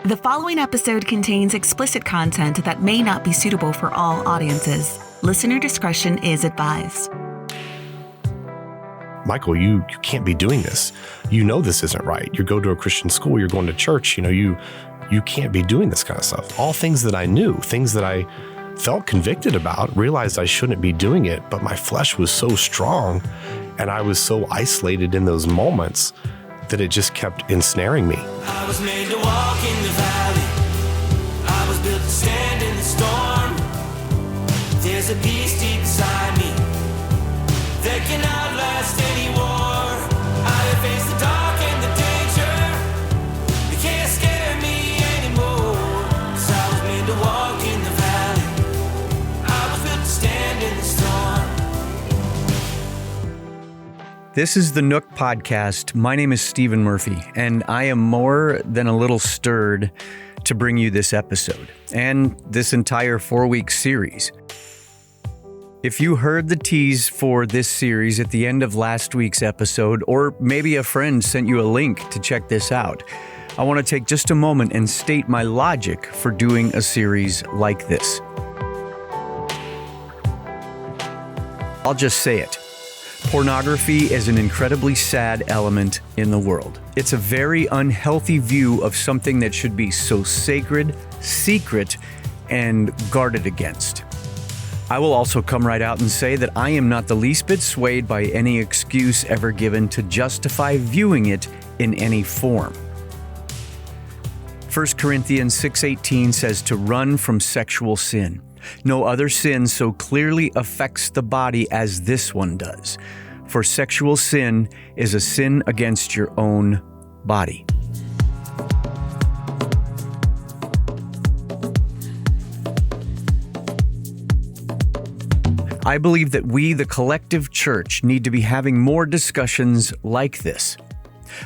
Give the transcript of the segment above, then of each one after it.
The following episode contains explicit content that may not be suitable for all audiences. Listener discretion is advised. Michael, you can't be doing this. You know this isn't right. You go to a Christian school, you're going to church, you can't be doing this kind of stuff. All things that I knew, things that I felt convicted about, realized I shouldn't be doing it, but my flesh was so strong and I was so isolated in those moments that it just kept ensnaring me. I was made to walk in the valley. I was built to stand in the storm. There's a peace deep inside me that can outlast any war. I have faced the dark and the danger. They can't scare me anymore. 'Cause I was made to walk in the valley. I was built to stand in the storm. This is the Nook Podcast. My name is Stephen Murphy, and I am more than a little stirred to bring you this episode and this entire 4-week series. If you heard the tease for this series at the end of last week's episode, or maybe a friend sent you a link to check this out, I want to take just a moment and state my logic for doing a series like this. I'll just say it. Pornography is an incredibly sad element in the world. It's a very unhealthy view of something that should be so sacred, secret, and guarded against. I will also come right out and say that I am not the least bit swayed by any excuse ever given to justify viewing it in any form. 1 Corinthians 6:18 says to run from sexual sin. No other sin so clearly affects the body as this one does. For sexual sin is a sin against your own body. I believe that we, the collective church, need to be having more discussions like this.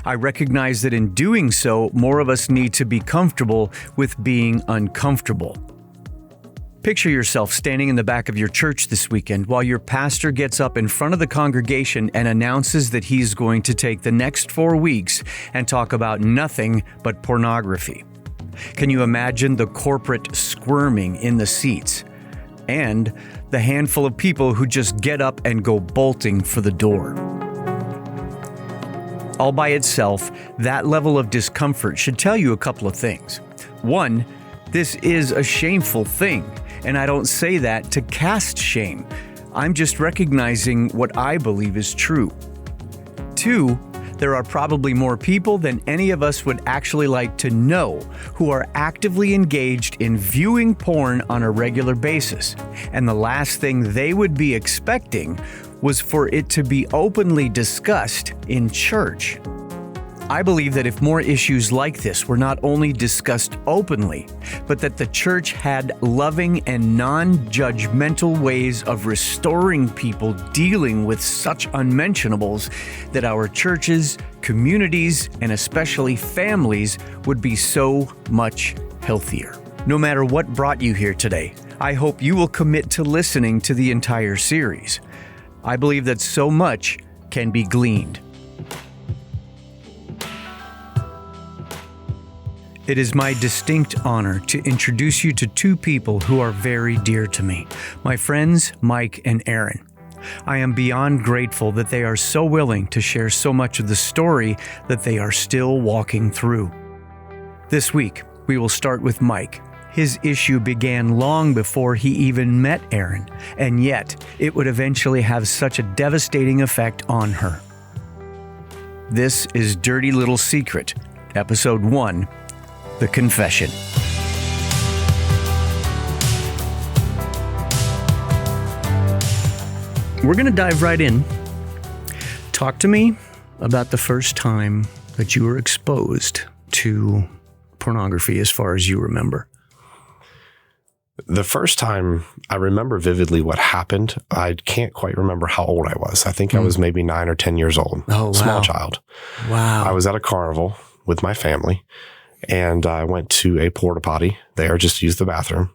I recognize that in doing so, more of us need to be comfortable with being uncomfortable. Picture yourself standing in the back of your church this weekend while your pastor gets up in front of the congregation and announces that he's going to take the next 4 weeks and talk about nothing but pornography. Can you imagine the corporate squirming in the seats? And the handful of people who just get up and go bolting for the door. All by itself, that level of discomfort should tell you a couple of things. One, this is a shameful thing, and I don't say that to cast shame. I'm just recognizing what I believe is true. Two, there are probably more people than any of us would actually like to know who are actively engaged in viewing porn on a regular basis. And the last thing they would be expecting was for it to be openly discussed in church. I believe that if more issues like this were not only discussed openly, but that the church had loving and non-judgmental ways of restoring people dealing with such unmentionables, that our churches, communities, and especially families would be so much healthier. No matter what brought you here today, I hope you will commit to listening to the entire series. I believe that so much can be gleaned. It is my distinct honor to introduce you to two people who are very dear to me, my friends Mike and Erin. I am beyond grateful that they are so willing to share so much of the story that they are still walking through. This week, we will start with Mike. His issue began long before he even met Erin, and yet it would eventually have such a devastating effect on her. This is Dirty Little Secret, Episode 1, The Confession. We're going to dive right in. Talk to me about the first time that you were exposed to pornography as far as you remember. The first time I remember vividly what happened, I can't quite remember how old I was. I think I was maybe 9 or 10 years old. Oh, wow. Small child. Wow. I was at a carnival with my family, and I went to a porta potty there just to use the bathroom.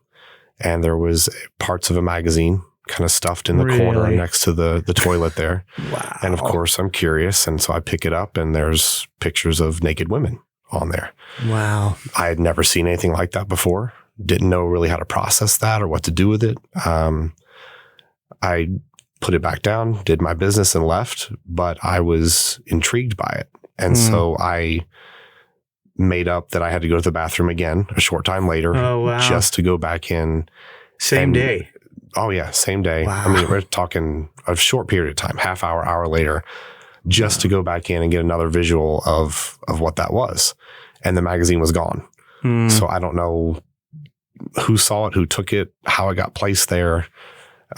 And there was parts of a magazine kind of stuffed in the corner next to the toilet there. Wow. And of course, I'm curious. And so I pick it up, and there's pictures of naked women on there. Wow. I had never seen anything like that before. Didn't know really how to process that or what to do with it. I put it back down, did my business and left, but I was intrigued by it. And so I made up that I had to go to the bathroom again a short time later just to go back in. Same day. Oh yeah. Same day. Wow. I mean, we're talking a short period of time, half hour later, just to go back in and get another visual of what that was. And the magazine was gone. So I don't know who saw it, who took it, how it got placed there.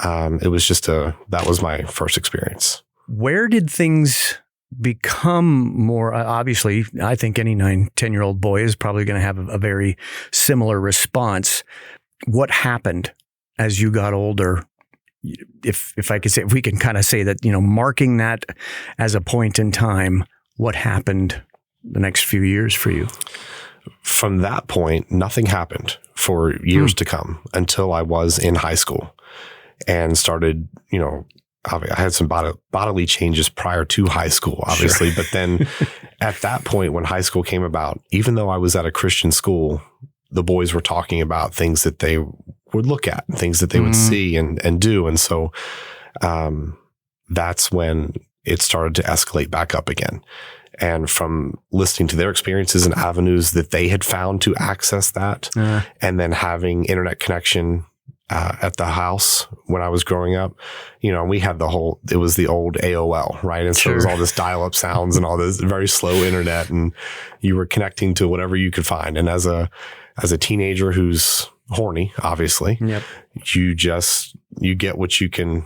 It was just that was my first experience. Where did things become more, obviously, I think any 9-10-year-old boy is probably going to have a very similar response. What happened as you got older? If I could say, if we can kind of say that, marking that as a point in time, what happened the next few years for you? From that point, nothing happened for years to come until I was in high school and started, I had some bodily changes prior to high school, obviously. Sure. But then at that point, when high school came about, even though I was at a Christian school, the boys were talking about things that they would look at, things that they would see and do. And so that's when it started to escalate back up again. And from listening to their experiences and avenues that they had found to access that, and then having internet connection at the house when I was growing up, we had it was the old AOL, right? And so it was all this dial-up sounds and all this very slow internet, and you were connecting to whatever you could find. And as a teenager who's horny, obviously, you get what you can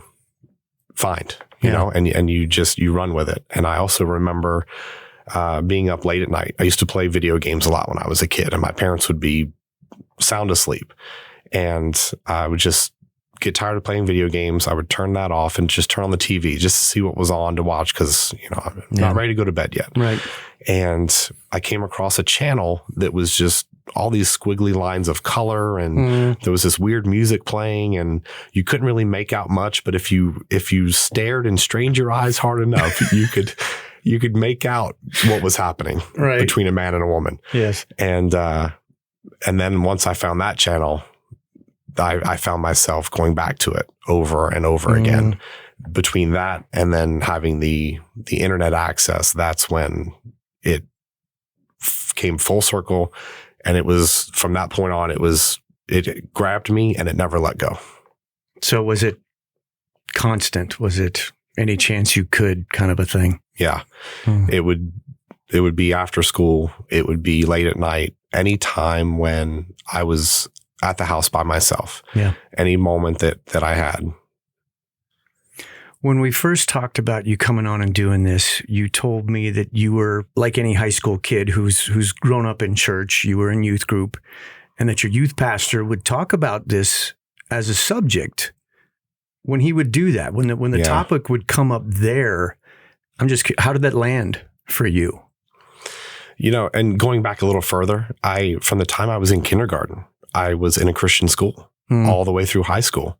find, you know, and you run with it. And I also remember being up late at night. I used to play video games a lot when I was a kid, and my parents would be sound asleep. And I would just get tired of playing video games. I would turn that off and just turn on the TV just to see what was on to watch because, I'm not ready to go to bed yet. Right. And I came across a channel that was just all these squiggly lines of color, and there was this weird music playing, and you couldn't really make out much. But if you stared and strained your eyes hard enough, you could make out what was happening between a man and a woman. Yes. And then once I found that channel, I found myself going back to it over and over again. Between that and then having the internet access, that's when it came full circle. And it was from that point on, it grabbed me and it never let go. So was it constant? Was it any chance you could kind of a thing? Yeah. It would be after school. It would be late at night. Any time when I was at the house by myself. Yeah. Any moment that I had. When we first talked about you coming on and doing this, you told me that you were like any high school kid who's grown up in church. You were in youth group, and that your youth pastor would talk about this as a subject when he would do that. When the topic would come up there, how did that land for you? And going back a little further, from the time I was in kindergarten, I was in a Christian school all the way through high school.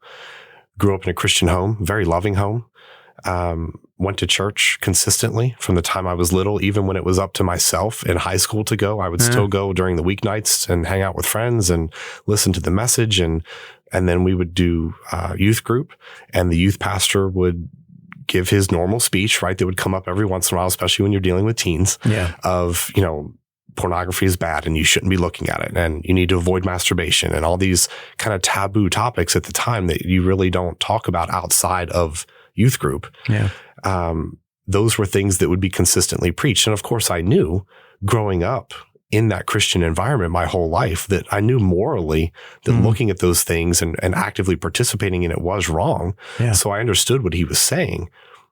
Grew up in a Christian home, very loving home. Went to church consistently from the time I was little. Even when it was up to myself in high school to go, I would still go during the weeknights and hang out with friends and listen to the message. And then we would do youth group, and the youth pastor would give his normal speech, right? That would come up every once in a while, especially when you're dealing with teens, of, pornography is bad and you shouldn't be looking at it, and you need to avoid masturbation, and all these kind of taboo topics at the time that you really don't talk about outside of youth group. Yeah. Those were things that would be consistently preached. And of course I knew growing up in that Christian environment my whole life that I knew morally that looking at those things and actively participating in it was wrong. Yeah. So I understood what he was saying.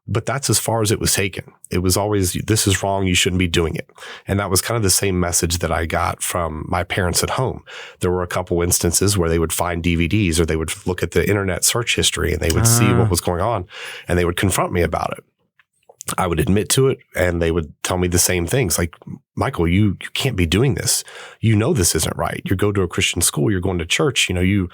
But that's as far as it was taken. It was always, this is wrong, you shouldn't be doing it. And that was kind of the same message that I got from my parents at home. There were a couple instances where they would find DVDs, or they would look at the internet search history, and they would see what was going on, and they would confront me about it. I would admit to it, and they would tell me the same things like, Michael, you can't be doing this. This isn't right. You go to a Christian school, you're going to church, you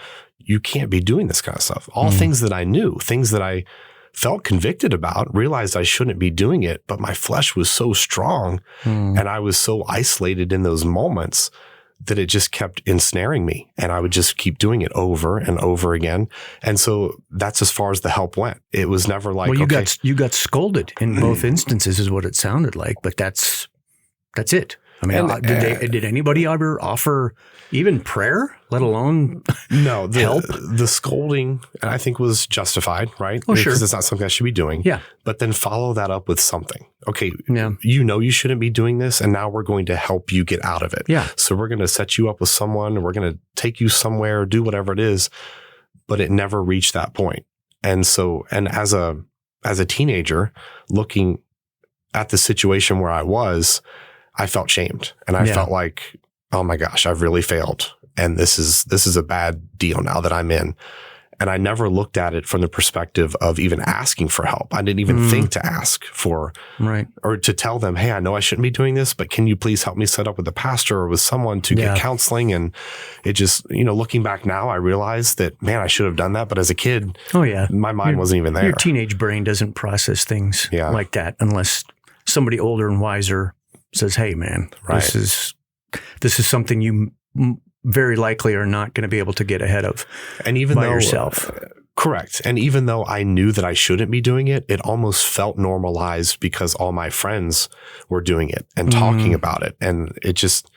can't be doing this kind of stuff. All things that I knew, things that I felt convicted about, realized I shouldn't be doing it, but my flesh was so strong and I was so isolated in those moments that it just kept ensnaring me, and I would just keep doing it over and over again. And so that's as far as the help went. It was never like, well, you got scolded in both instances is what it sounded like, but that's it. I mean, did anybody ever offer even prayer, let alone help? The scolding, I think, was justified, right? Oh, because sure. it's not something I should be doing. Yeah. But then follow that up with something. Okay, yeah. You shouldn't be doing this, and now we're going to help you get out of it. Yeah. So we're going to set you up with someone, and we're going to take you somewhere, do whatever it is. But it never reached that point. And so, and as a teenager, looking at the situation where I was, I felt shamed, and I felt like, oh my gosh, I've really failed. And this is a bad deal now that I'm in. And I never looked at it from the perspective of even asking for help. I didn't even think to ask for, or to tell them, hey, I know I shouldn't be doing this, but can you please help me set up with a pastor or with someone to get counseling? And it just, looking back now, I realized that, man, I should have done that. But as a kid, my mind wasn't even there. Your teenage brain doesn't process things like that unless somebody older and wiser says, hey, man, this is something you very likely are not going to be able to get ahead of by yourself. Correct. And even though I knew that I shouldn't be doing it, it almost felt normalized because all my friends were doing it and talking about it. And it just,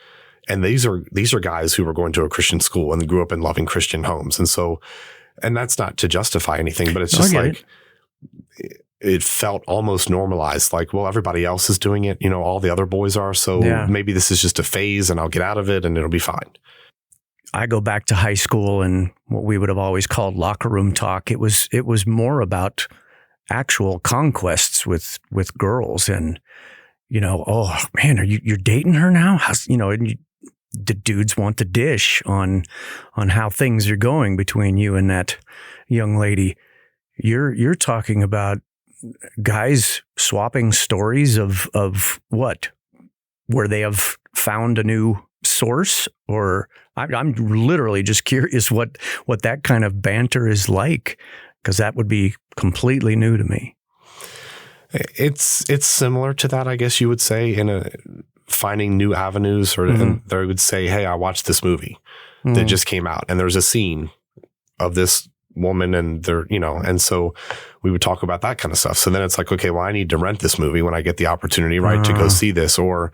and these are guys who were going to a Christian school and grew up in loving Christian homes. And so, and that's not to justify anything, but it's just like, it felt almost normalized. Like, well, everybody else is doing it. All the other boys are. So maybe this is just a phase and I'll get out of it and it'll be fine. I go back to high school and what we would have always called locker room talk. It was more about actual conquests with girls, and oh man, you're dating her now? And the dudes want the dish on how things are going between you and that young lady. You're talking about guys swapping stories of what, where they have found a new source, or I'm literally just curious what that kind of banter is like, because that would be completely new to me. It's similar to that, I guess you would say, in finding new avenues, or and they would say, hey, I watched this movie that just came out, and there's a scene of this woman and they're, and so we would talk about that kind of stuff. So then it's like, okay, well, I need to rent this movie when I get the opportunity, right, to go see this. Or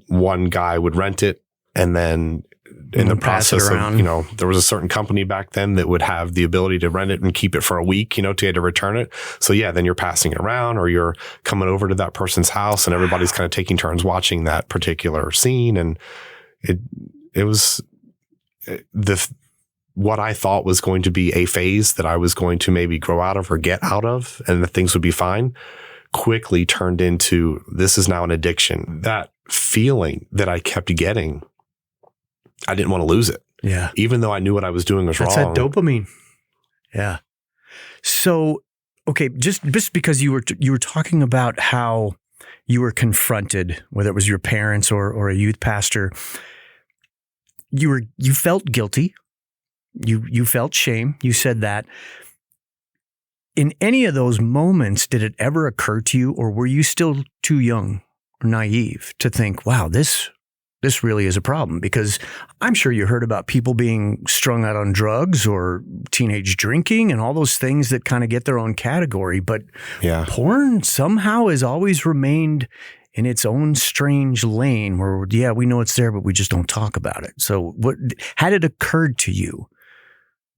one guy would rent it, and then in the process of, there was a certain company back then that would have the ability to rent it and keep it for a week, to get to return it. So then you're passing it around, or you're coming over to that person's house and everybody's kind of taking turns watching that particular scene. And it was what I thought was going to be a phase that I was going to maybe grow out of or get out of, and that things would be fine, quickly turned into, this is now an addiction. That feeling that I kept getting, I didn't want to lose it. Yeah. Even though I knew what I was doing was wrong. That's that dopamine. Yeah. So, okay, just because you were talking about how you were confronted, whether it was your parents or a youth pastor, you felt guilty. You felt shame. You said that. In any of those moments, did it ever occur to you, or were you still too young or naive to think, wow, this really is a problem? Because I'm sure you heard about people being strung out on drugs or teenage drinking and all those things that kind of get their own category. But porn somehow has always remained in its own strange lane where, we know it's there, but we just don't talk about it. So had it occurred to you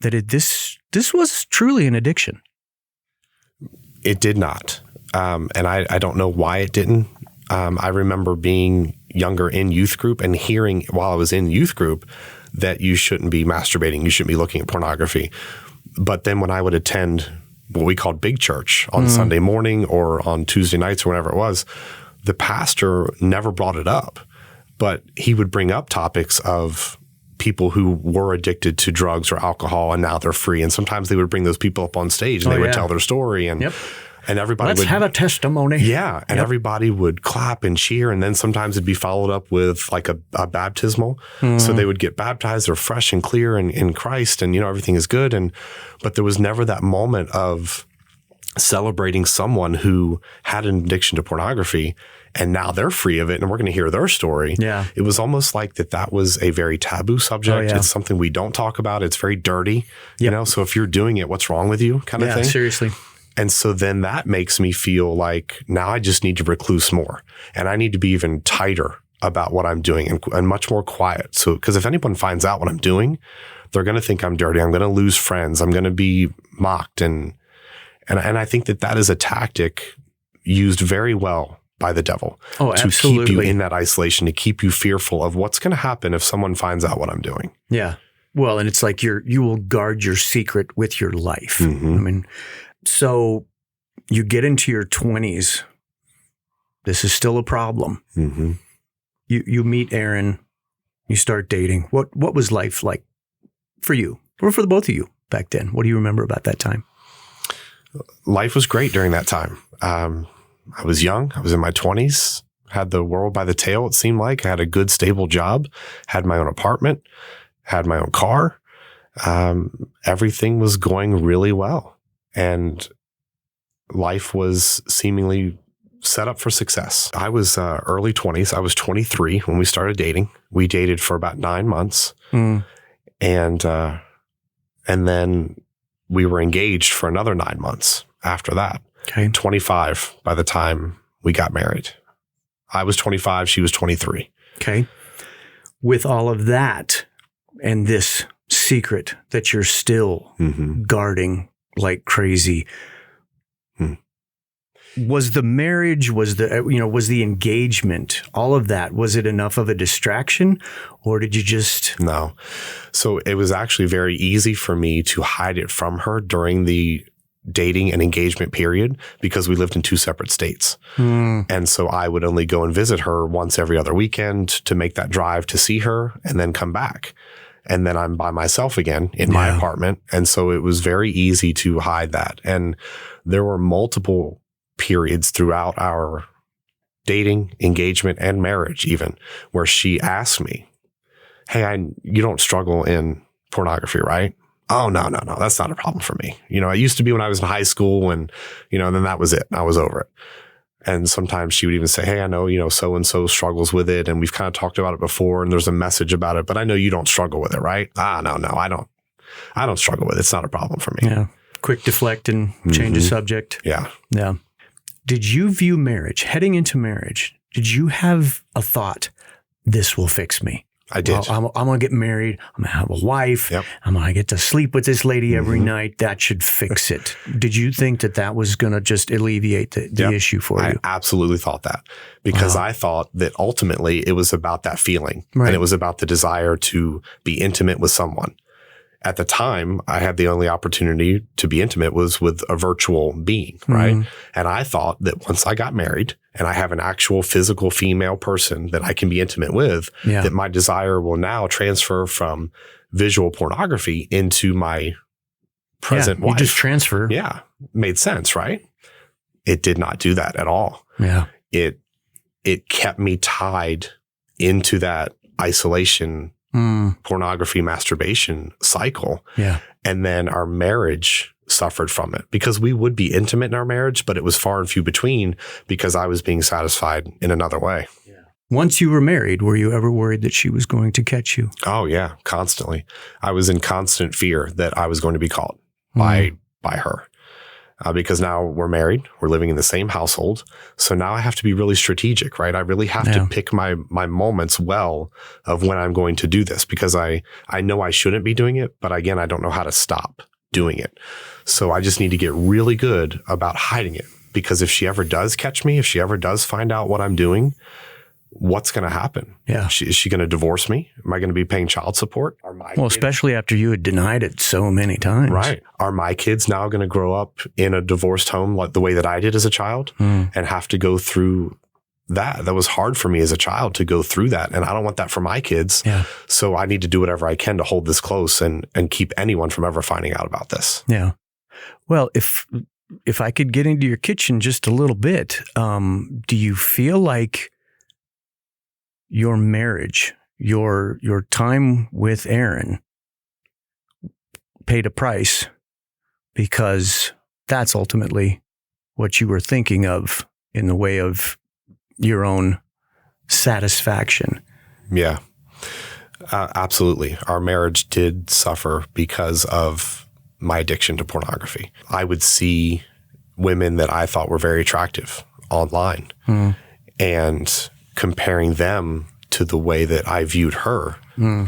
that this was truly an addiction? It did not. And I don't know why it didn't. I remember being younger in youth group and hearing while I was in youth group that you shouldn't be masturbating, you shouldn't be looking at pornography. But then when I would attend what we called big church on Sunday morning or on Tuesday nights or whenever it was, the pastor never brought it up, but he would bring up topics of people who were addicted to drugs or alcohol and now they're free. And sometimes they would bring those people up on stage and they would tell their story, and everybody would have a testimony. Yeah. And everybody would clap and cheer. And then sometimes it'd be followed up with like a baptismal. So they would get baptized. They're fresh and clear in Christ, and, everything is good. But there was never that moment of celebrating someone who had an addiction to pornography and now they're free of it and we're going to hear their story. Yeah. It was almost like that was a very taboo subject. Oh, yeah. It's something we don't talk about. It's very dirty, you know? So if you're doing it, what's wrong with you kind of thing? Seriously. And so then that makes me feel like now I just need to recluse more and I need to be even tighter about what I'm doing and much more quiet. So, because if anyone finds out what I'm doing, they're going to think I'm dirty. I'm going to lose friends. I'm going to be mocked. And I think that is a tactic used very well by the devil to absolutely. keep you in that isolation, to keep you fearful of what's going to happen if someone finds out what I'm doing. Yeah. Well, and it's like you will guard your secret with your life. Mm-hmm. I mean, so you get into your 20s. This is still a problem. Mm-hmm. You meet Erin. You start dating. What was life like for you or for the both of you back then? What do you remember about that time? Life was great during that time. I was young. I was in my 20s, had the world by the tail, it seemed like. I had a good, stable job, had my own apartment, had my own car. Everything was going really well. And life was seemingly set up for success. I was early 20s. I was 23 when we started dating. We dated for about 9 months. And then we were engaged for another 9 months after that. Okay. 25 by the time we got married. I was 25. She was 23. Okay. With all of that and this secret that you're still guarding like crazy, was the marriage, was the engagement, all of that, was it enough of a distraction or did you just? No. So it was actually very easy for me to hide it from her during the dating and engagement period because we lived in 2 separate states. And so I would only go and visit her once every other weekend to make that drive to see her and then come back. And then I'm by myself again in my apartment. And so it was very easy to hide that. And there were multiple periods throughout our dating, engagement, and marriage even where she asked me, hey, you don't struggle in pornography, right? Oh, no, that's not a problem for me. You know, it used to be when I was in high school and, and then that was it. I was over it. And sometimes she would even say, hey, I know, so-and-so struggles with it. And we've kind of talked about it before and there's a message about it, but I know you don't struggle with it, right? No, I don't struggle with it. It's not a problem for me. Yeah. Quick deflect and change the subject. Yeah. Yeah. Did you view marriage, heading into marriage, did you have a thought, this will fix me? I did. Well, I'm going to get married. I'm going to have a wife. Yep. I'm going to get to sleep with this lady every night. That should fix it. Did you think that was going to just alleviate the issue for you? I absolutely thought that because I thought that ultimately it was about that feeling and it was about the desire to be intimate with someone. At the time, I had the only opportunity to be intimate was with a virtual being, right? And I thought that once I got married and I have an actual physical female person that I can be intimate with, that my desire will now transfer from visual pornography into my present wife. You just transfer. Yeah. Made sense, right? It did not do that at all. Yeah. It kept me tied into that isolation pornography, masturbation cycle. Yeah. And then our marriage suffered from it because we would be intimate in our marriage, but it was far and few between because I was being satisfied in another way. Yeah. Once you were married, were you ever worried that she was going to catch you? Oh yeah, constantly. I was in constant fear that I was going to be caught by her. Because now we're married, we're living in the same household. So now I have to be really strategic, right? I really have to pick my moments well of when I'm going to do this because I know I shouldn't be doing it, but again, I don't know how to stop doing it. So I just need to get really good about hiding it because if she ever does catch me, if she ever does find out what I'm doing, what's going to happen? Yeah. Is she going to divorce me? Am I going to be paying child support? Especially after you had denied it so many times. Right. Are my kids now going to grow up in a divorced home like the way that I did as a child and have to go through that? That was hard for me as a child to go through that. And I don't want that for my kids. Yeah. So I need to do whatever I can to hold this close and keep anyone from ever finding out about this. Yeah. Well, if I could get into your kitchen just a little bit, do you feel like your marriage, your time with Erin paid a price because that's ultimately what you were thinking of in the way of your own satisfaction. Yeah, absolutely. Our marriage did suffer because of my addiction to pornography. I would see women that I thought were very attractive online and comparing them to the way that I viewed her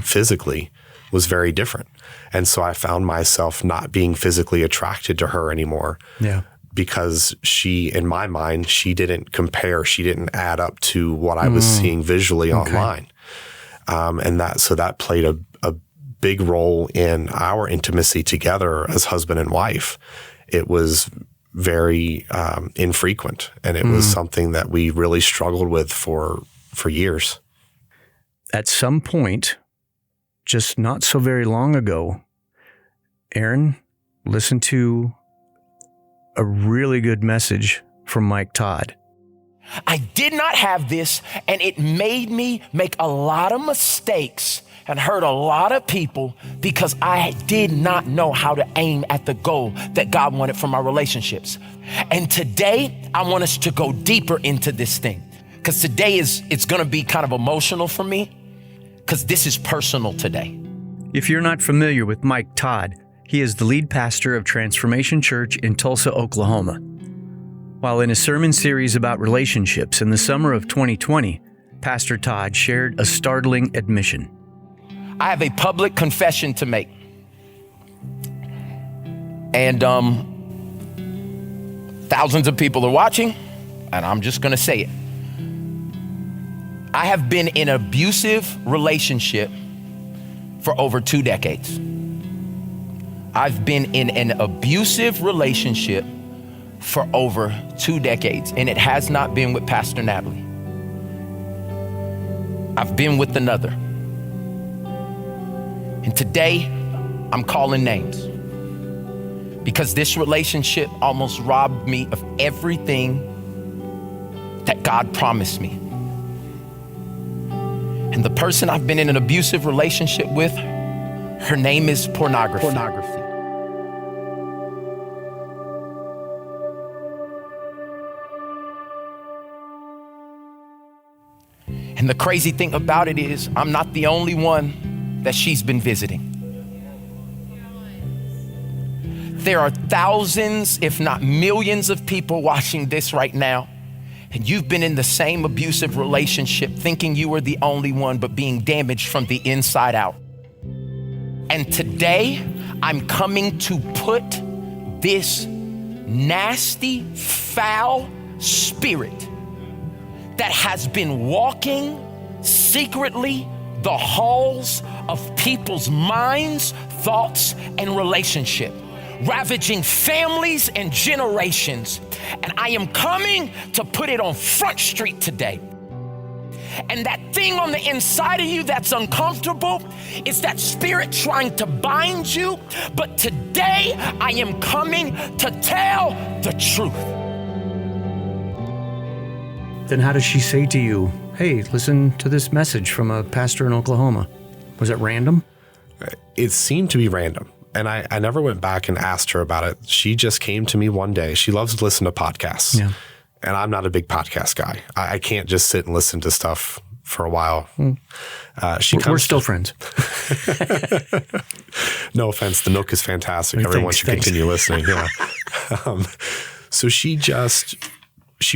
physically was very different. And so I found myself not being physically attracted to her anymore. Yeah. Because she, in my mind, she didn't compare. She didn't add up to what I was seeing visually online. And that played a big role in our intimacy together as husband and wife. It was very infrequent, and it was something that we really struggled with for years. At some point, just not so very long ago, Erin listened to a really good message from Mike Todd. I did not have this, and it made me make a lot of mistakes and hurt a lot of people because I did not know how to aim at the goal that God wanted from our relationships. And today, I want us to go deeper into this thing, because today it's going to be kind of emotional for me, because this is personal today. If you're not familiar with Mike Todd, he is the lead pastor of Transformation Church in Tulsa, Oklahoma. While in a sermon series about relationships in the summer of 2020, Pastor Todd shared a startling admission. I have a public confession to make. And thousands of people are watching, and I'm just going to say it. I have been in an abusive relationship for over 2 decades. I've been in an abusive relationship for over 2 decades, and it has not been with Pastor Natalie. I've been with another. And today, I'm calling names, because this relationship almost robbed me of everything that God promised me. And the person I've been in an abusive relationship with, her name is pornography. And the crazy thing about it is, I'm not the only one that she's been visiting. There are thousands, if not millions of people watching this right now, and you've been in the same abusive relationship thinking you were the only one, but being damaged from the inside out. And today, I'm coming to put this nasty, foul spirit that has been walking secretly the halls of people's minds, thoughts, and relationship, ravaging families and generations. And I am coming to put it on Front Street today. And that thing on the inside of you that's uncomfortable is that spirit trying to bind you. But today I am coming to tell the truth. Then how does she say to you, hey, listen to this message from a pastor in Oklahoma? Was it random? It seemed to be random. And I never went back and asked her about it. She just came to me one day. She loves to listen to podcasts. Yeah. And I'm not a big podcast guy. I can't just sit and listen to stuff for a while. We're still friends. No offense. The milk is fantastic. Everyone should continue listening. Yeah. So she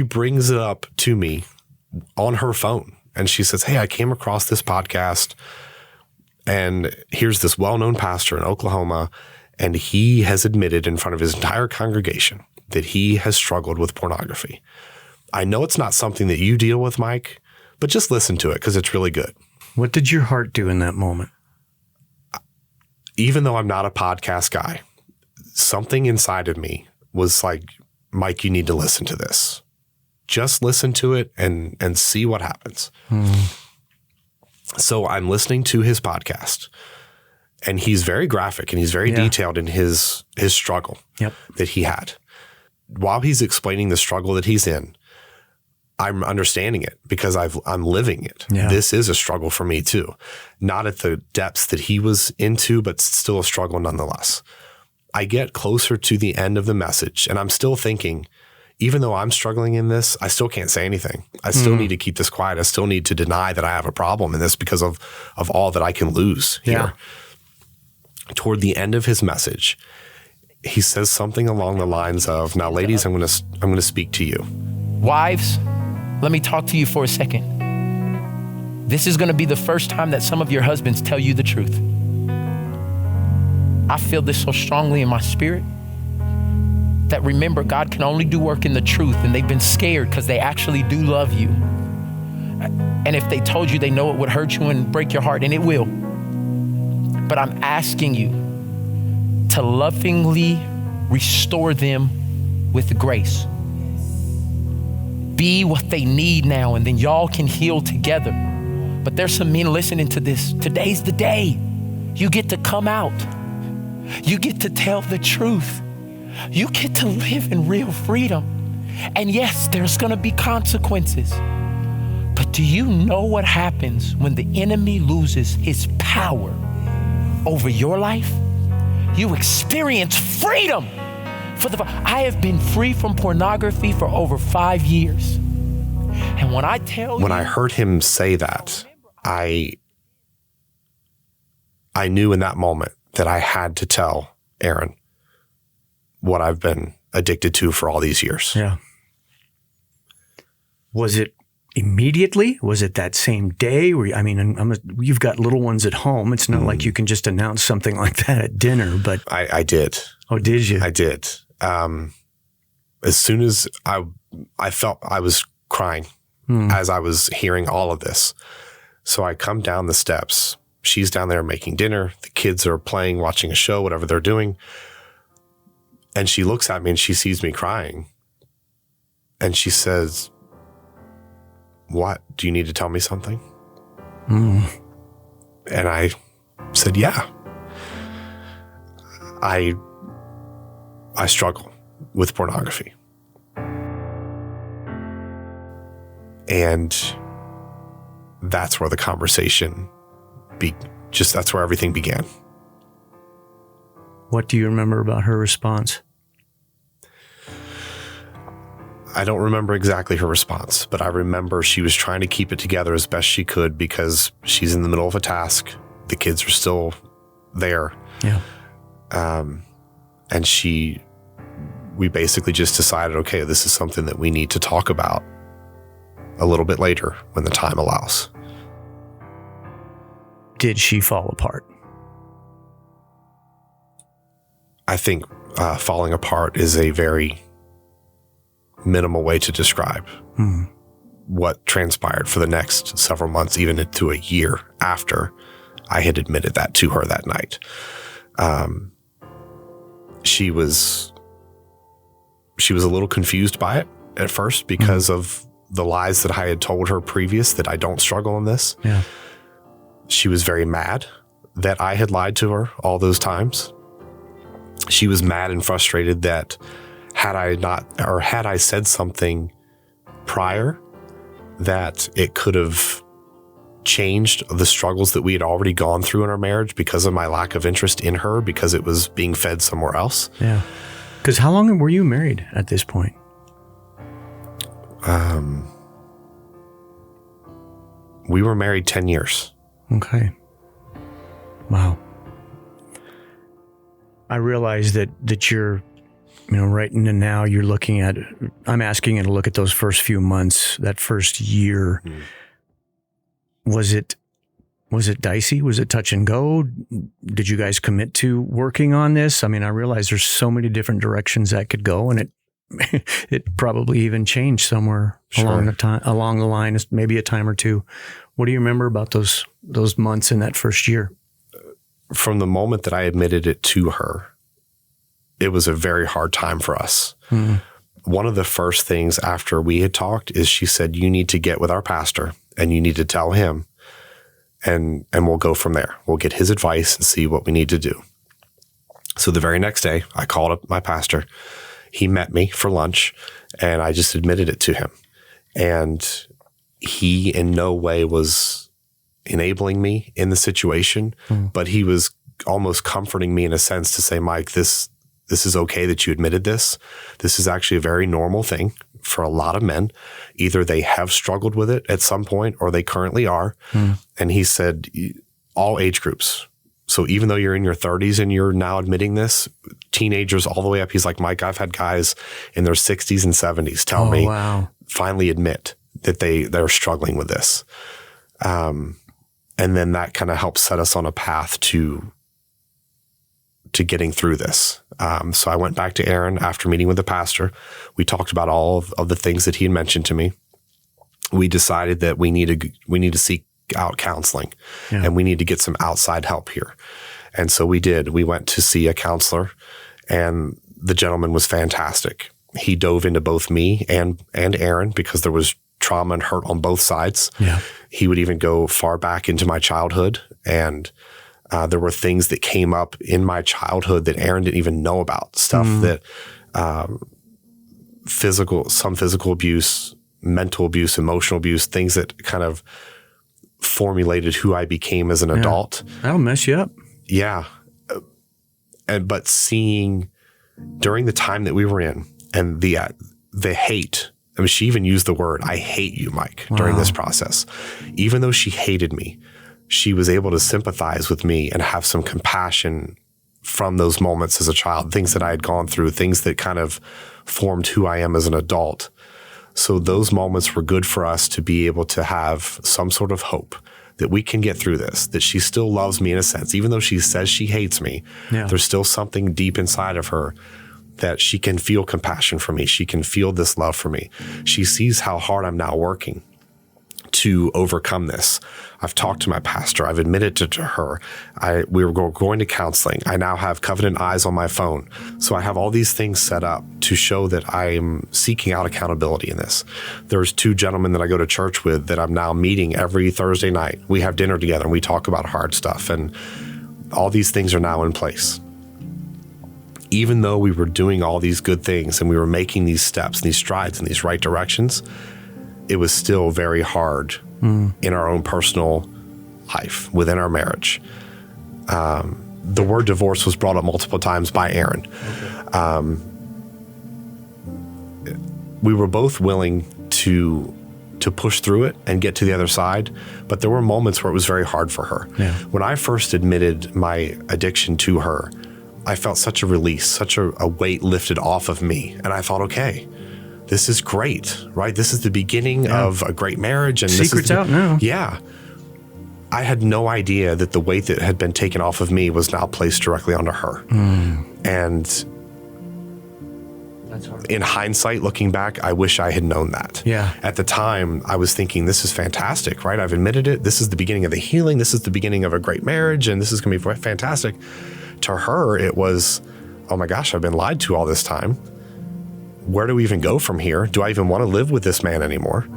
brings it up to me on her phone. And she says, hey, I came across this podcast. And here's this well-known pastor in Oklahoma. And he has admitted in front of his entire congregation that he has struggled with pornography. I know it's not something that you deal with, Mike, but just listen to it because it's really good. What did your heart do in that moment? Even though I'm not a podcast guy, something inside of me was like, Mike, you need to listen to this. Just listen to it and see what happens. So I'm listening to his podcast. And he's very graphic and he's very detailed in his struggle that he had. While he's explaining the struggle that he's in, I'm understanding it because I'm living it. Yeah. This is a struggle for me too. Not at the depths that he was into, but still a struggle nonetheless. I get closer to the end of the message and I'm still thinking, even though I'm struggling in this, I still can't say anything. I still need to keep this quiet. I still need to deny that I have a problem in this because of all that I can lose here. Yeah. Toward the end of his message, he says something along the lines of, now ladies, I'm going to speak to you. Wives, let me talk to you for a second. This is going to be the first time that some of your husbands tell you the truth. I feel this so strongly in my spirit that remember, God can only do work in the truth, and they've been scared because they actually do love you. And if they told you, they know it would hurt you and break your heart, and it will. But I'm asking you to lovingly restore them with grace. Be what they need now, and then y'all can heal together. But there's some men listening to this. Today's the day. You get to come out. You get to tell the truth. You get to live in real freedom. And yes, there's gonna be consequences. But do you know what happens when the enemy loses his power over your life? You experience freedom. I have been free from pornography for over 5 years. And when I heard him say that, I knew in that moment that I had to tell Erin what I've been addicted to for all these years. Yeah. Was it immediately? Was it that same day? You've got little ones at home. It's not like you can just announce something like that at dinner, but. I did. Oh, did you? I did. As soon as I felt I was crying as I was hearing all of this. So I come down the steps. She's down there making dinner. The kids are playing, watching a show, whatever they're doing. And she looks at me and she sees me crying. And she says, "What? Do you need to tell me something?" And I said, "Yeah. I struggle with pornography." And that's where the conversation that's where everything began. What do you remember about her response? I don't remember exactly her response, but I remember she was trying to keep it together as best she could because she's in the middle of a task. The kids are still there. Yeah. And we basically just decided, okay, this is something that we need to talk about a little bit later when the time allows. Did she fall apart? I think falling apart is a very minimal way to describe what transpired for the next several months, even into a year after I had admitted that to her that night. She was a little confused by it at first because of the lies that I had told her previous, that I don't struggle in this. Yeah. She was very mad that I had lied to her all those times. She was mad and frustrated that had I said something prior, that it could have changed the struggles that we had already gone through in our marriage because of my lack of interest in her, because it was being fed somewhere else. Yeah. Because how long were you married at this point? We were married 10 years. Okay. Wow. I realize that you're, right in the now you're looking at, I'm asking you to look at those first few months, that first year. Was it dicey? Was it touch and go? Did you guys commit to working on this? I realize there's so many different directions that could go, and it probably even changed somewhere along the line, maybe a time or two. What do you remember about those months in that first year? From the moment that I admitted it to her, it was a very hard time for us. One of the first things after we had talked is she said, "You need to get with our pastor and you need to tell him, and we'll go from there. We'll get his advice and see what we need to do." So the very next day, I called up my pastor. He met me for lunch, and I just admitted it to him. And he in no way was enabling me in the situation, but he was almost comforting me in a sense to say, "Mike, this This is okay that you admitted this. This is actually a very normal thing for a lot of men. Either they have struggled with it at some point or they currently are. And he said, all age groups. So even though you're in your 30s and you're now admitting this, teenagers all the way up, he's like, Mike, I've had guys in their 60s and 70s tell me, finally admit that they're struggling with this. And then that kind of helps set us on a path to getting through this. So I went back to Erin after meeting with the pastor. We talked about all of the things that he had mentioned to me. We decided that we need to seek out counseling and we need to get some outside help here. And so we did. We went to see a counselor, and the gentleman was fantastic. He dove into both me and Erin because there was trauma and hurt on both sides. Yeah. He would even go far back into my childhood, and there were things that came up in my childhood that Erin didn't even know about. Stuff that some physical abuse, mental abuse, emotional abuse, things that kind of formulated who I became as an adult. That'll mess you up. Yeah. But seeing during the time that we were in and the hate, I mean, she even used the word, I hate you, Mike, during this process. Even though she hated me, she was able to sympathize with me and have some compassion from those moments as a child, things that I had gone through, things that kind of formed who I am as an adult. So those moments were good for us to be able to have some sort of hope that we can get through this, that she still loves me in a sense. Even though she says she hates me, there's still something deep inside of her that she can feel compassion for me. She can feel this love for me. She sees how hard I'm now working to overcome this. I've talked to my pastor. I've admitted to her. We were going to counseling. I now have Covenant Eyes on my phone. So I have all these things set up to show that I'm seeking out accountability in this. There's 2 gentlemen that I go to church with that I'm now meeting every Thursday night. We have dinner together and we talk about hard stuff, and all these things are now in place. Even though we were doing all these good things and we were making these steps, these strides in these right directions, it was still very hard in our own personal life, within our marriage. The word divorce was brought up multiple times by Erin. Okay. We were both willing to push through it and get to the other side, but there were moments where it was very hard for her. Yeah. When I first admitted my addiction to her, I felt such a release, such a weight lifted off of me. And I thought, okay, this is great, right? This is the beginning of a great marriage. And secret's out now. Yeah. I had no idea that the weight that had been taken off of me was now placed directly onto her. And that's hard. In hindsight, looking back, I wish I had known that. Yeah. At the time, I was thinking, this is fantastic, right? I've admitted it. This is the beginning of the healing. This is the beginning of a great marriage, and this is going to be fantastic. To her, it was, oh my gosh, I've been lied to all this time. Where do we even go from here? Do I even want to live with this man anymore?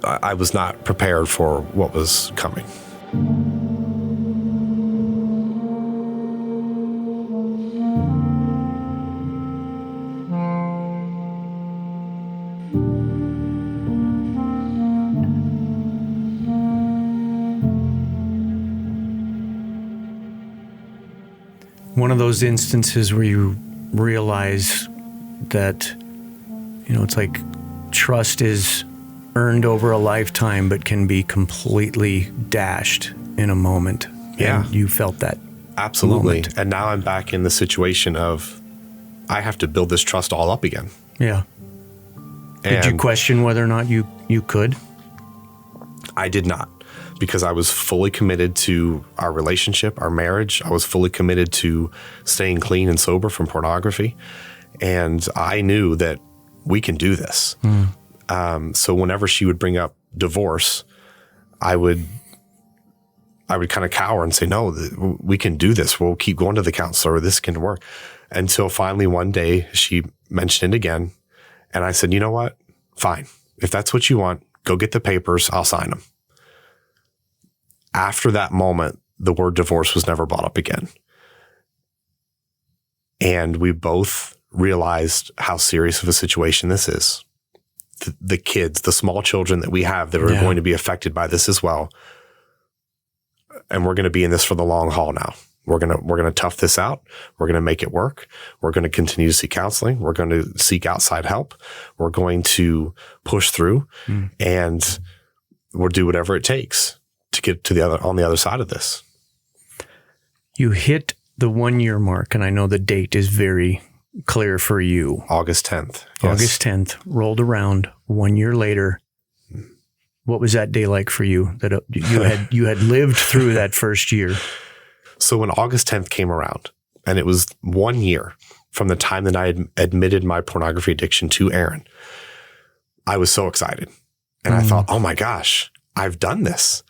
I was not prepared for what was coming. One of those instances where you realize that, it's like trust is earned over a lifetime, but can be completely dashed in a moment. Yeah. And you felt that. Absolutely. Moment. And now I'm back in the situation of, I have to build this trust all up again. Yeah. Did you question whether or not you could? I did not, because I was fully committed to our relationship, our marriage. I was fully committed to staying clean and sober from pornography. And I knew that we can do this. So whenever she would bring up divorce, I would kind of cower and say, no, we can do this. We'll keep going to the counselor. This can work. Until finally one day she mentioned it again. And I said, you know what? Fine. If that's what you want, go get the papers. I'll sign them. After that moment, the word divorce was never brought up again. And we both realized how serious of a situation this is. The kids, the small children that we have that are going to be affected by this as well. And we're going to be in this for the long haul now. We're going to tough this out. We're going to make it work. We're going to continue to seek counseling. We're going to seek outside help. We're going to push through and we'll do whatever it takes to get to on the other side of this. You hit the 1 year mark, and I know the date is very clear for you. August 10th. Yes. August 10th rolled around 1 year later. What was that day like for you that you had lived through that first year? So when August 10th came around, and it was 1 year from the time that I had admitted my pornography addiction to Erin, I was so excited. And I thought, oh my gosh, I've done this.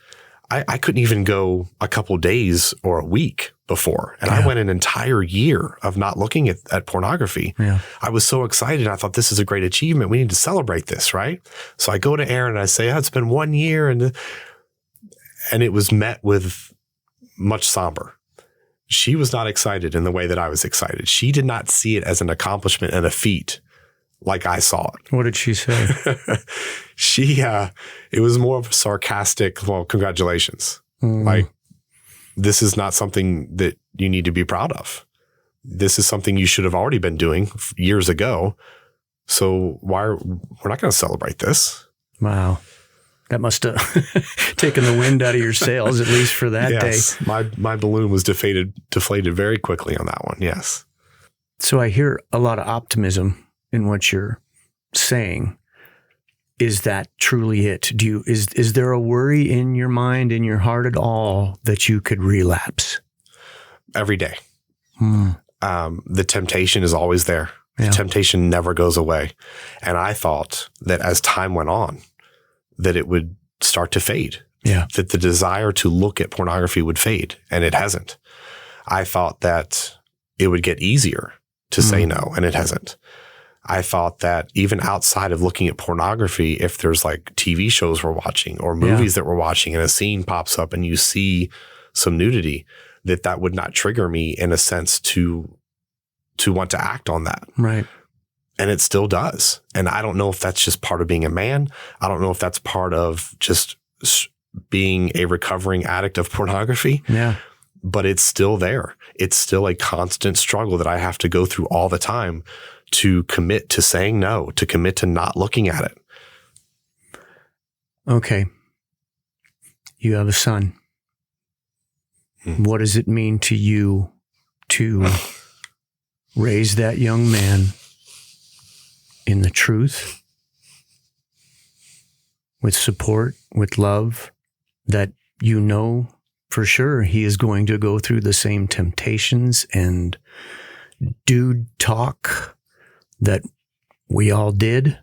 I couldn't even go a couple days or a week before. And I went an entire year of not looking at pornography. Yeah. I was so excited. I thought, this is a great achievement. We need to celebrate this, right? So I go to Erin and I say, it's been 1 year. And it was met with much somber. She was not excited in the way that I was excited. She did not see it as an accomplishment and a feat like I saw it. What did she say? It was more of a sarcastic, well, congratulations. Like, this is not something that you need to be proud of. This is something you should have already been doing years ago. So we're not going to celebrate this. Wow. That must have taken the wind out of your sails, at least for that day. My balloon was deflated very quickly on that one. Yes. So I hear a lot of optimism in what you're saying. Is that truly it? Is there a worry in your mind, in your heart at all, that you could relapse? Every day. The temptation is always there. Yeah. The temptation never goes away. And I thought that as time went on, that it would start to fade. Yeah. That the desire to look at pornography would fade, and it hasn't. I thought that it would get easier to say no, and it hasn't. I thought that even outside of looking at pornography, if there's like TV shows we're watching or movies that we're watching and a scene pops up and you see some nudity, that would not trigger me in a sense to want to act on that. Right. And it still does. And I don't know if that's just part of being a man. I don't know if that's part of just being a recovering addict of pornography. Yeah. But it's still there. It's still a constant struggle that I have to go through all the time to commit to saying no, to commit to not looking at it. Okay. You have a son. What does it mean to you to raise that young man in the truth, with support, with love, that you know for sure he is going to go through the same temptations and dude talk that we all did?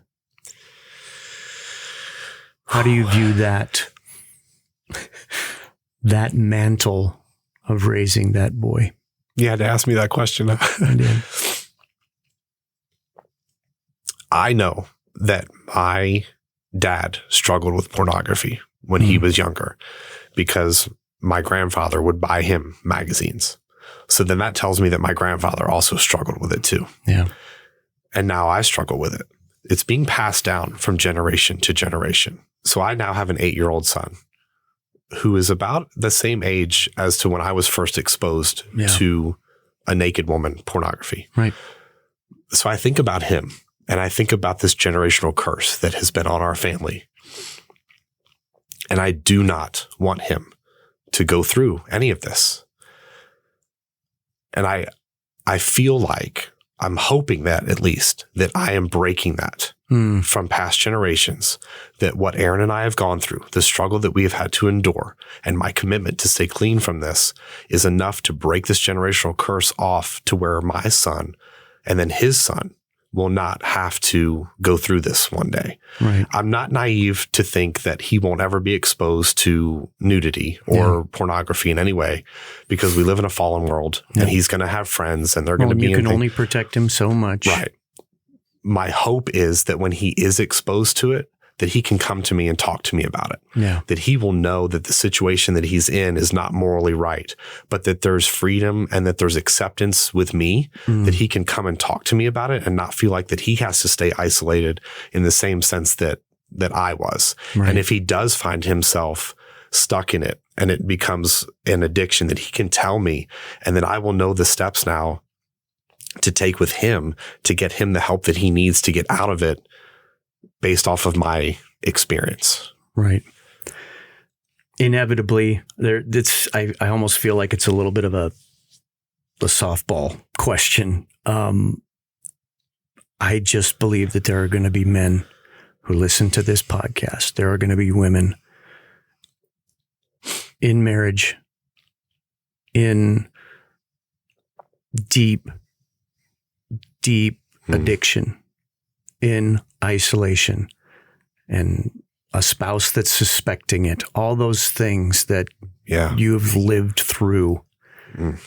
How do you view that mantle of raising that boy? You had to ask me that question. I did. I know that my dad struggled with pornography when he was younger because my grandfather would buy him magazines. So then that tells me that my grandfather also struggled with it too. Yeah. And now I struggle with it. It's being passed down from generation to generation. So I now have an 8-year-old son who is about the same age as to when I was first exposed to a naked woman pornography. Right. So I think about him. And I think about this generational curse that has been on our family. And I do not want him to go through any of this. And I feel like, I'm hoping that at least, that I am breaking that from past generations, that what Erin and I have gone through, the struggle that we have had to endure, and my commitment to stay clean from this is enough to break this generational curse off to where my son and then his son will not have to go through this one day. Right. I'm not naive to think that he won't ever be exposed to nudity or pornography in any way, because we live in a fallen world and he's going to have friends and they're going to be. You can only protect him so much. Right. My hope is that when he is exposed to it, that he can come to me and talk to me about it. Yeah. That he will know that the situation that he's in is not morally right, but that there's freedom and that there's acceptance with me, that he can come and talk to me about it and not feel like that he has to stay isolated in the same sense that I was. Right. And if he does find himself stuck in it and it becomes an addiction, that he can tell me, and then I will know the steps now to take with him to get him the help that he needs to get out of it based off of my experience. Right. Inevitably, I almost feel like it's a little bit of a softball question. I just believe that there are going to be men who listen to this podcast. There are going to be women in marriage, in deep addiction, in isolation, and a spouse that's suspecting it. All those things that you've lived through. Mm.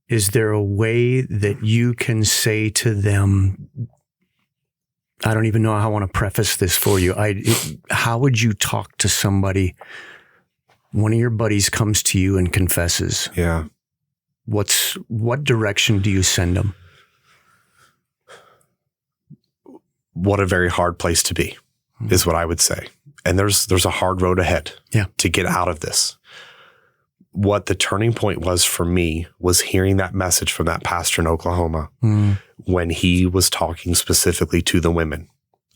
Is there a way that you can say to them, I don't even know how I want to preface this for you. How would you talk to somebody? One of your buddies comes to you and confesses. Yeah. What direction do you send them? What a very hard place to be, is what I would say. And there's a hard road ahead to get out of this. What the turning point was for me was hearing that message from that pastor in Oklahoma when he was talking specifically to the women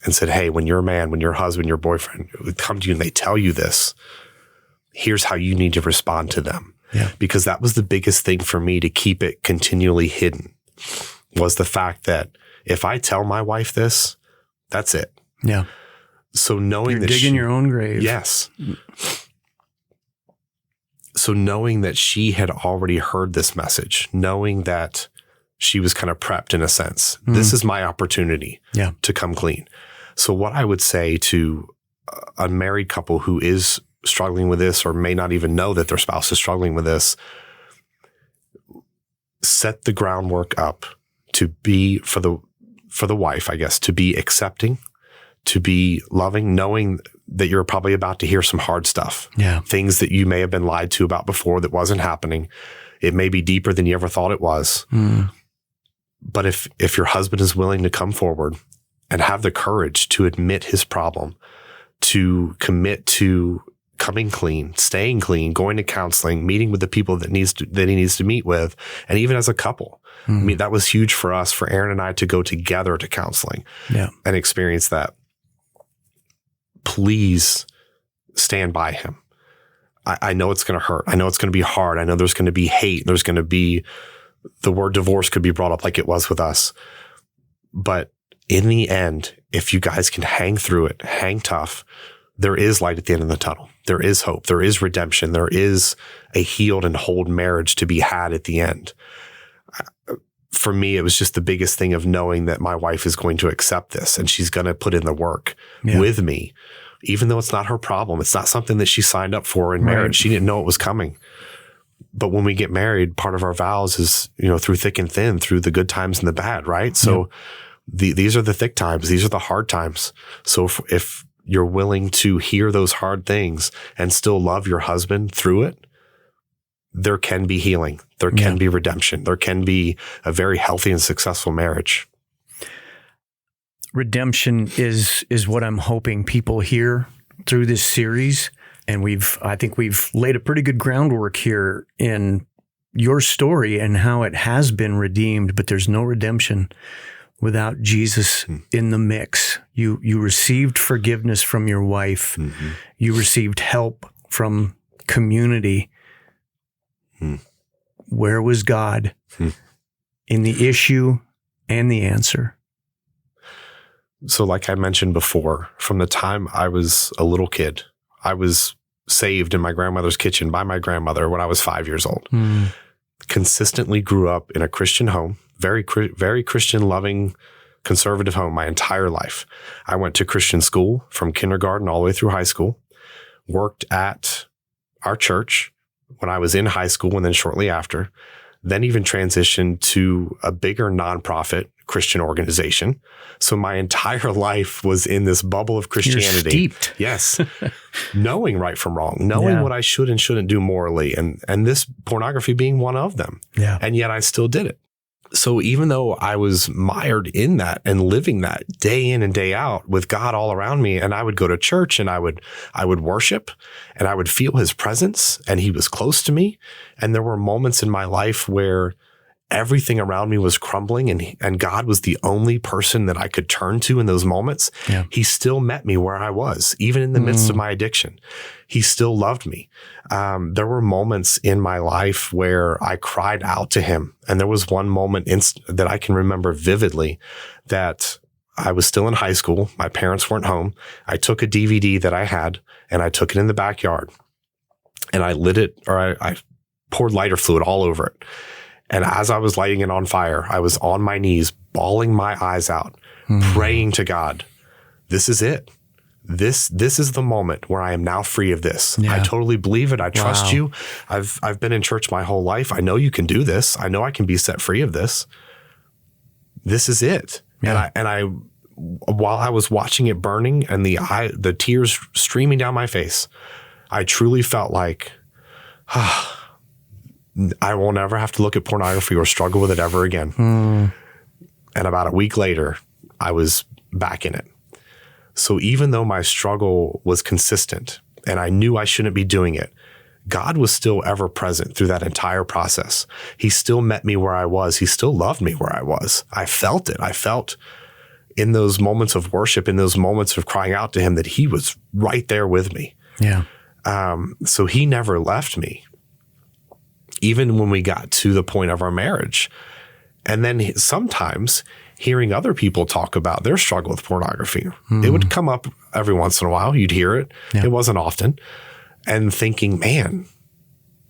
and said, hey, when your man, when your husband, your boyfriend would come to you and they tell you this, here's how you need to respond to them. Yeah. Because that was the biggest thing for me to keep it continually hidden, was the fact that if I tell my wife this, that's it. Yeah. So knowing You're digging your own grave. Yes. So knowing that she had already heard this message, knowing that she was kind of prepped in a sense, this is my opportunity to come clean. So what I would say to a married couple who is struggling with this or may not even know that their spouse is struggling with this, set the groundwork up to be for the wife, I guess, to be accepting, to be loving, knowing that you're probably about to hear some hard stuff. Yeah. Things that you may have been lied to about before that wasn't happening. It may be deeper than you ever thought it was. But if your husband is willing to come forward and have the courage to admit his problem, to commit to coming clean, staying clean, going to counseling, meeting with the people that he needs to meet with, and even as a couple. I mean, that was huge for us, for Erin and I to go together to counseling and experience that. Please stand by him. I know it's going to hurt. I know it's going to be hard. I know there's going to be hate. There's going to be, the word divorce could be brought up like it was with us. But in the end, if you guys can hang through it, hang tough, there is light at the end of the tunnel. There is hope. There is redemption. There is a healed and whole marriage to be had at the end. For me, it was just the biggest thing of knowing that my wife is going to accept this and she's going to put in the work with me, even though it's not her problem. It's not something that she signed up for in marriage. She didn't know it was coming. But when we get married, part of our vows is, through thick and thin, through the good times and the bad, right? So these are the thick times. These are the hard times. So if you're willing to hear those hard things and still love your husband through it, there can be healing. There can be redemption. There can be a very healthy and successful marriage. Redemption is what I'm hoping people hear through this series. And I think we've laid a pretty good groundwork here in your story and how it has been redeemed, but there's no redemption without Jesus in the mix. You received forgiveness from your wife. You received help from community. Where was God in the issue and the answer? So like I mentioned before, from the time I was a little kid, I was saved in my grandmother's kitchen by my grandmother when I was 5 years old. Consistently grew up in a Christian home, very Christian loving, conservative home my entire life. I went to Christian school from kindergarten all the way through high school, worked at our church when I was in high school and then shortly after, then even transitioned to a bigger nonprofit Christian organization. So my entire life was in this bubble of Christianity. You're steeped. Yes. Knowing right from wrong, knowing what I should and shouldn't do morally, and this pornography being one of them. Yeah. And yet I still did it. So even though I was mired in that and living that day in and day out with God all around me, and I would go to church and I would worship and I would feel his presence and he was close to me. And there were moments in my life where everything around me was crumbling and God was the only person that I could turn to in those moments. Yeah. He still met me where I was, even in the midst of my addiction. He still loved me. There were moments in my life where I cried out to him. And there was one moment that I can remember vividly that I was still in high school. My parents weren't home. I took a DVD that I had and I took it in the backyard and I lit it, or I poured lighter fluid all over it. And as I was lighting it on fire, I was on my knees, bawling my eyes out, praying to God, this is it. This is the moment where I am now free of this. Yeah. I totally believe it. I trust Wow. you. I've been in church my whole life. I know you can do this. I know I can be set free of this. This is it. Yeah. And I while I was watching it burning and the tears streaming down my face, I truly felt like, I will never have to look at pornography or struggle with it ever again. And about a week later, I was back in it. So even though my struggle was consistent and I knew I shouldn't be doing it, God was still ever present through that entire process. He still met me where I was. He still loved me where I was. I felt it. I felt in those moments of worship, in those moments of crying out to him, that he was right there with me. Yeah. So he never left me, even when we got to the point of our marriage. And then sometimes hearing other people talk about their struggle with pornography, it would come up every once in a while. You'd hear it. Yeah. It wasn't often. And thinking, man,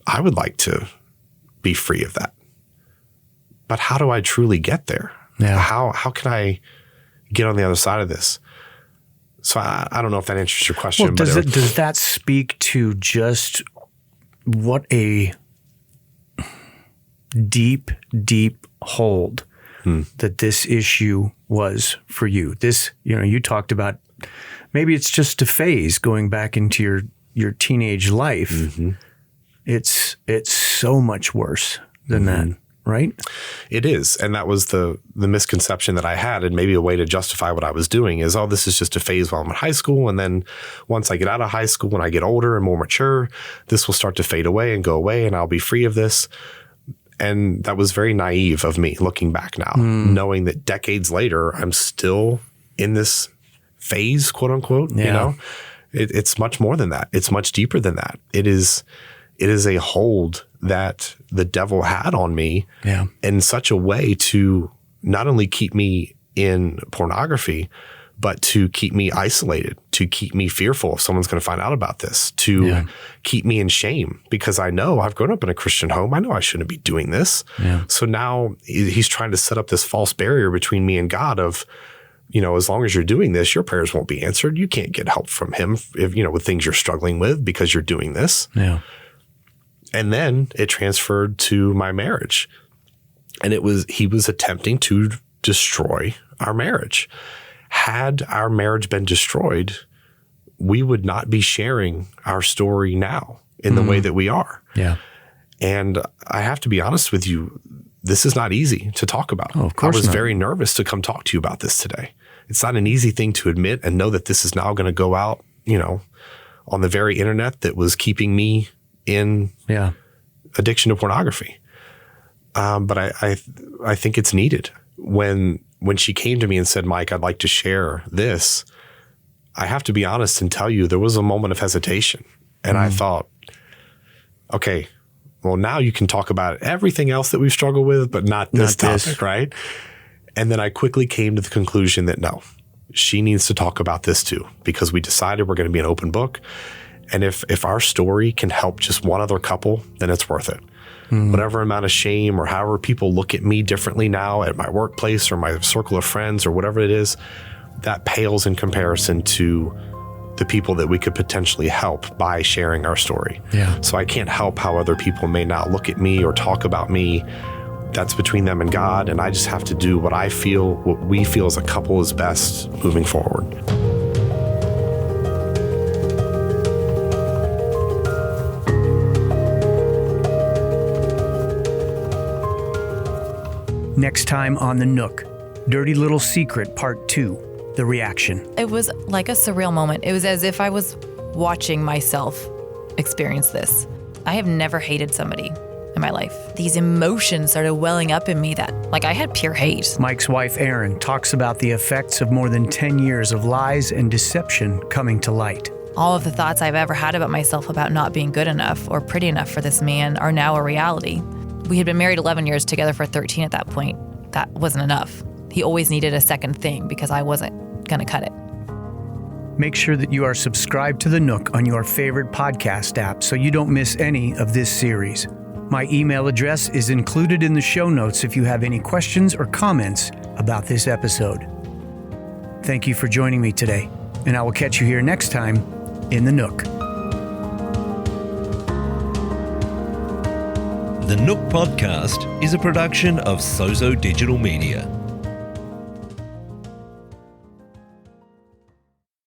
I would like to be free of that. But how do I truly get there? Yeah. How can I get on the other side of this? So I don't know if that answers your question. Well, does that speak to just what a deep, deep hold that this issue was for you? This, you talked about maybe it's just a phase going back into your teenage life. Mm-hmm. It's so much worse than that, right? It is. And that was the misconception that I had, and maybe a way to justify what I was doing is, oh, this is just a phase while I'm in high school. And then once I get out of high school, when I get older and more mature, this will start to fade away and go away and I'll be free of this. And that was very naive of me looking back now, knowing that decades later, I'm still in this phase, quote unquote, It's much more than that. It's much deeper than that. It is a hold that the devil had on me in such a way to not only keep me in pornography, but to keep me isolated, to keep me fearful if someone's going to find out about this, to keep me in shame, because I know I've grown up in a Christian home. I know I shouldn't be doing this. Yeah. So now he's trying to set up this false barrier between me and God of, as long as you're doing this, your prayers won't be answered. You can't get help from him if, with things you're struggling with because you're doing this. Yeah. And then it transferred to my marriage. And he was attempting to destroy our marriage. Had our marriage been destroyed, we would not be sharing our story now in the way that we are. Yeah. And I have to be honest with you, this is not easy to talk about. Oh, of course I was not. very nervous to come talk to you about this today. It's not an easy thing to admit and know that this is now going to go out, on the very internet that was keeping me in addiction to pornography. But I think it's needed. When she came to me and said, Mike, I'd like to share this, I have to be honest and tell you there was a moment of hesitation. And I thought, okay, well, now you can talk about everything else that we've struggled with, but not this topic, right? And then I quickly came to the conclusion that no, she needs to talk about this too, because we decided we're going to be an open book. And if our story can help just one other couple, then it's worth it. Whatever amount of shame or however people look at me differently now at my workplace or my circle of friends or whatever it is, that pales in comparison to the people that we could potentially help by sharing our story. Yeah. So I can't help how other people may not look at me or talk about me. That's between them and God. And I just have to do what we feel as a couple is best moving forward. Next time on The Nook, Dirty Little Secret Part 2, The Reaction. It was like a surreal moment. It was as if I was watching myself experience this. I have never hated somebody in my life. These emotions started welling up in me that, like, I had pure hate. Mike's wife, Erin, talks about the effects of more than 10 years of lies and deception coming to light. All of the thoughts I've ever had about myself about not being good enough or pretty enough for this man are now a reality. We had been married 11 years, together for 13 at that point. That wasn't enough. He always needed a second thing because I wasn't going to cut it. Make sure that you are subscribed to The Nook on your favorite podcast app so you don't miss any of this series. My email address is included in the show notes if you have any questions or comments about this episode. Thank you for joining me today, and I will catch you here next time in The Nook. The Nook Podcast is a production of Sozo Digital Media.